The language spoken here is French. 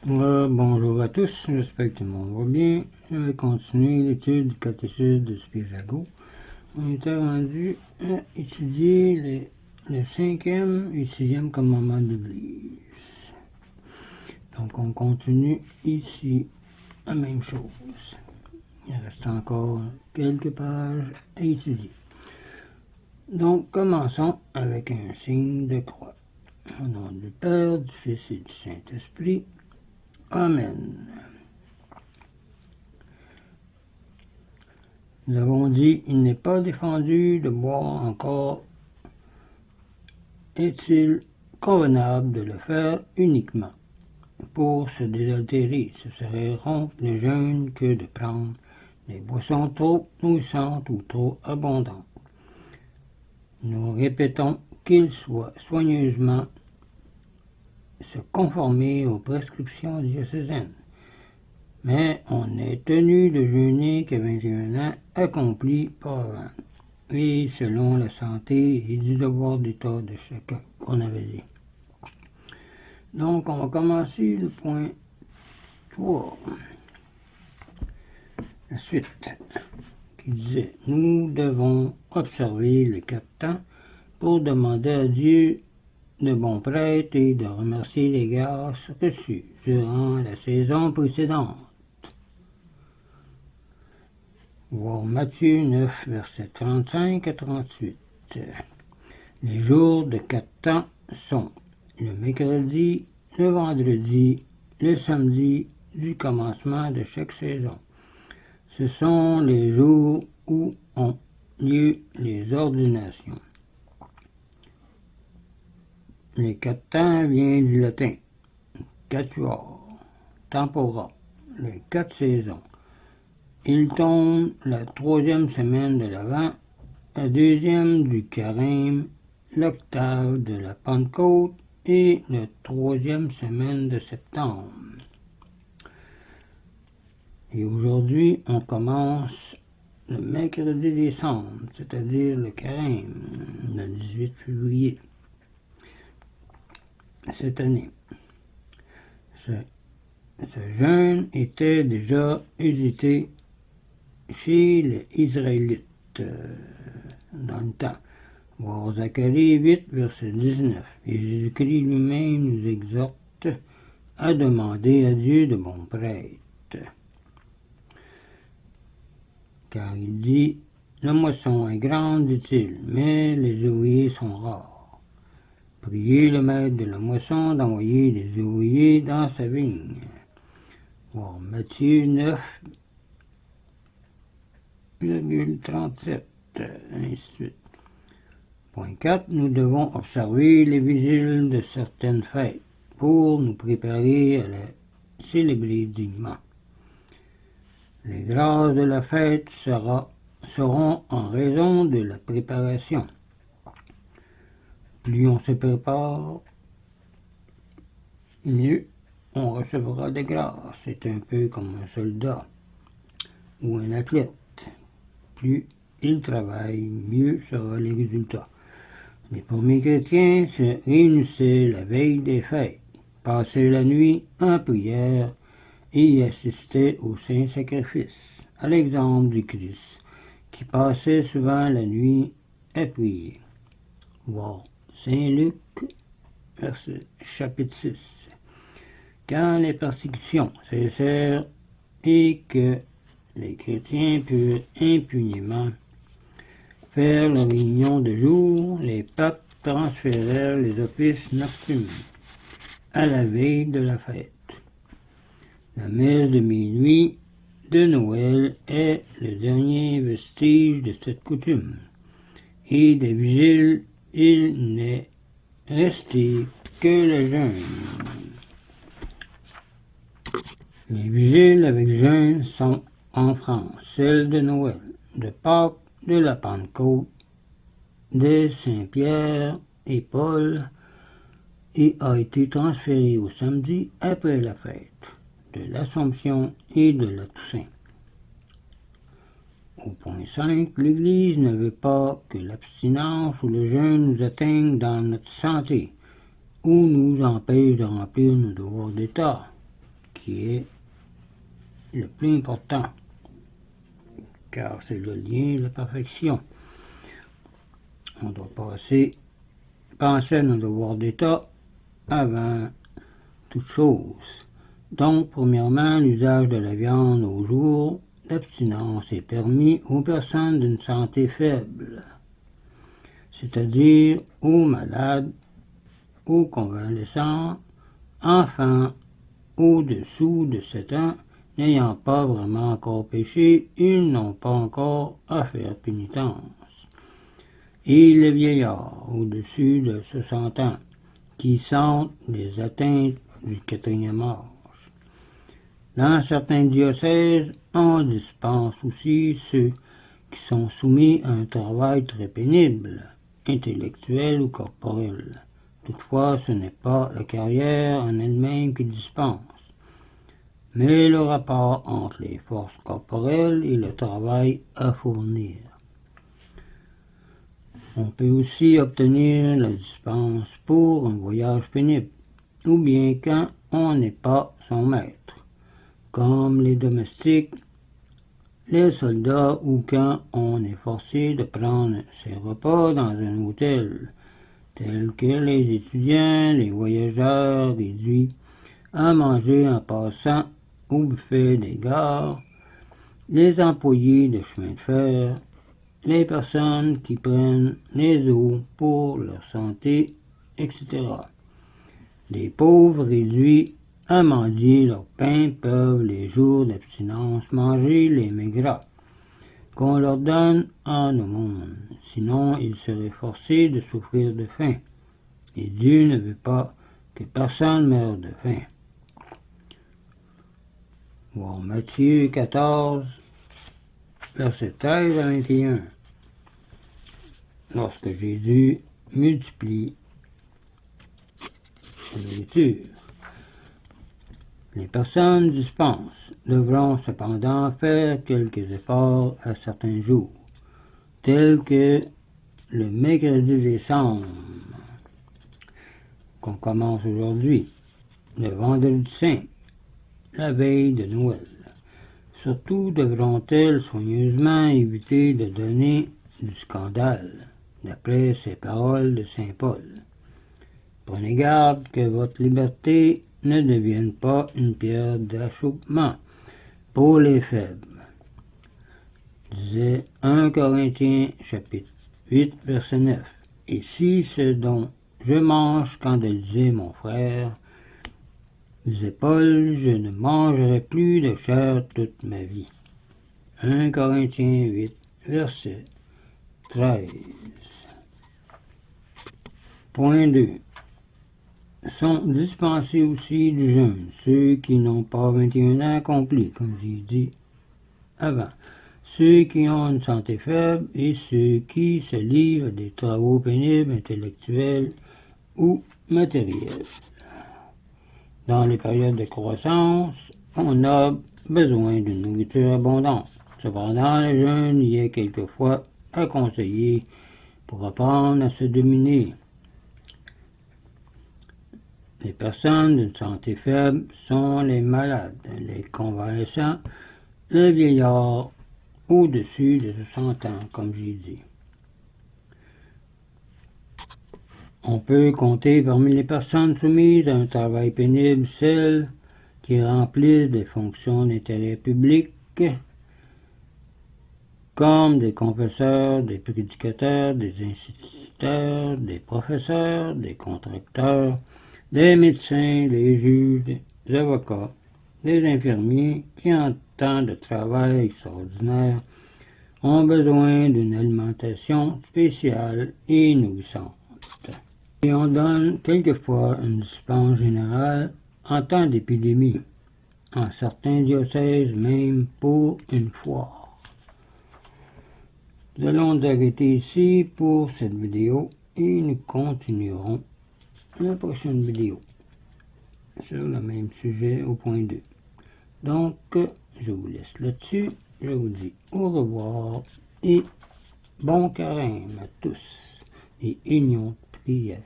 Bonjour à tous, j'espère que tout le monde va bien. Je vais continuer l'étude du catéchisme de Spirago. On était rendu à étudier le 5e et 6e commandement de l'Église. Donc on continue ici la même chose. Il reste encore quelques pages à étudier. Donc commençons avec un signe de croix. Au nom du Père, du Fils et du Saint-Esprit. Amen. Nous avons dit, il n'est pas défendu de boire encore. Est-il convenable de le faire uniquement pour se désaltérer? Ce serait rompre le jeûne que de prendre des boissons trop nourrissantes ou trop abondantes. Nous répétons qu'il soit soigneusement se conformer aux prescriptions diocésaines. Mais on est tenu de jeûner qu'à 21 ans accomplis par avant, et selon la santé et du devoir d'état de chacun, qu'on avait dit. Donc, on va commencer le point 3. La suite, qui disait, nous devons observer les 4 temps pour demander à Dieu de bons prêtres et de remercier les grâces reçues durant la saison précédente. Voir Matthieu 9, versets 35 à 38. Les jours de 4 temps sont le mercredi, le vendredi, le samedi du commencement de chaque saison. Ce sont les jours où ont lieu les ordinations. Les 4 temps viennent du latin quatuor, tempora, les 4 saisons. Il tombe la 3e semaine de l'Avent, la 2e du Carême, l'octave de la Pentecôte et la 3e semaine de septembre. Et aujourd'hui, on commence le mercredi décembre, c'est-à-dire le Carême, le 18 février. Cette année. Ce jeûne était déjà usité chez les Israélites dans le temps. Voir Zacharie 8, verset 19. Et Jésus-Christ lui-même nous exhorte à demander à Dieu de bons prêtres. Car il dit, la moisson est grande, dit-il, mais les ouvriers sont rares. Priez le maître de la moisson d'envoyer des ouvriers dans sa vigne. Voir Matthieu 9, 37, ainsi de suite. Point 4. Nous devons observer les vigiles de certaines fêtes pour nous préparer à la célébrer dignement. Les grâces de la fête seront en raison de la préparation. Plus on se prépare, mieux on recevra des grâces. C'est un peu comme un soldat ou un athlète. Plus il travaille, mieux seront les résultats. Les premiers chrétiens se réunissaient la veille des fêtes, passaient la nuit en prière et y assistaient au saint sacrifice, à l'exemple du Christ, qui passait souvent la nuit à prier. Voir Saint Luc, chapitre 6. Quand les persécutions cessèrent et que les chrétiens purent impunément faire leur réunion de jour, les papes transférèrent les offices nocturnes à la veille de la fête. La messe de minuit de Noël est le dernier vestige de cette coutume, et des vigiles il n'est resté que le jeûne. Les vigiles avec jeûne sont en France celles de Noël, de Pâques, de la Pentecôte, de Saint-Pierre et Paul, et a été transféré au samedi après la fête de l'Assomption et de la Toussaint. Au point 5, l'Église ne veut pas que l'abstinence ou le jeûne nous atteigne dans notre santé ou nous empêche de remplir nos devoirs d'État. qui est le plus important, car c'est le lien de la perfection. On doit penser à nos devoirs d'État avant toute chose. Donc, premièrement, l'usage de la viande au jour d'abstinence est permis aux personnes d'une santé faible, c'est-à-dire aux malades, aux convalescents, enfants au-dessous de 7 ans n'ayant pas vraiment encore péché, ils n'ont pas encore à faire pénitence. Et les vieillards au-dessus de 60 ans qui sentent des atteintes du 4e âge. Dans certains diocèses, on dispense aussi ceux qui sont soumis à un travail très pénible, intellectuel ou corporel. Toutefois, ce n'est pas la carrière en elle-même qui dispense, mais le rapport entre les forces corporelles et le travail à fournir. On peut aussi obtenir la dispense pour un voyage pénible, ou bien quand on n'est pas son maître, comme les domestiques, les soldats ou quand on est forcé de prendre ses repas dans un hôtel, tels que les étudiants, les voyageurs réduits à manger en passant au buffet des gares, les employés de chemin de fer, les personnes qui prennent les eaux pour leur santé, etc. Les pauvres réduits à mendier leur pain peuvent les jours d'abstinence manger les mets gras qu'on leur donne en aumône, sinon ils seraient forcés de souffrir de faim, et Dieu ne veut pas que personne meure de faim. Bon, Matthieu 14, versets 13 à 21. Lorsque Jésus multiplie la nourriture, les personnes dispensent devront cependant faire quelques efforts à certains jours, tels que le mercredi des Cendres, qu'on commence aujourd'hui, le vendredi saint, la veille de Noël. Surtout devront-elles soigneusement éviter de donner du scandale, d'après ces paroles de saint Paul. Prenez garde que votre liberté ne devienne pas une pierre d'achoppement pour les faibles. Disait 1 Corinthiens chapitre 8 verset 9. Et si ce dont je mange quand elle disait mon frère, disait Paul, je ne mangerai plus de chair toute ma vie. 1 Corinthiens 8 verset 13. Point 2. Sont dispensés aussi du jeûne, ceux qui n'ont pas 21 ans accomplis, comme j'ai dit avant, ceux qui ont une santé faible et ceux qui se livrent à des travaux pénibles, intellectuels ou matériels. Dans les périodes de croissance, on a besoin d'une nourriture abondante. Cependant, le jeûne y est quelquefois à conseiller pour apprendre à se dominer. Les personnes d'une santé faible sont les malades, les convalescents, les vieillards au-dessus de 60 ans, comme j'ai dit. On peut compter parmi les personnes soumises à un travail pénible celles qui remplissent des fonctions d'intérêt public, comme des confesseurs, des prédicateurs, des instituteurs, des professeurs, des contracteurs, des médecins, des juges, des avocats, des infirmiers qui, en temps de travail extraordinaire, ont besoin d'une alimentation spéciale et nourrissante. Et on donne quelquefois une dispense générale en temps d'épidémie, en certains diocèses même pour une fois. Nous allons nous arrêter ici pour cette vidéo et nous continuerons la prochaine vidéo sur le même sujet au point 2. Donc, je vous laisse là-dessus. Je vous dis au revoir et bon carême à tous et union de prière.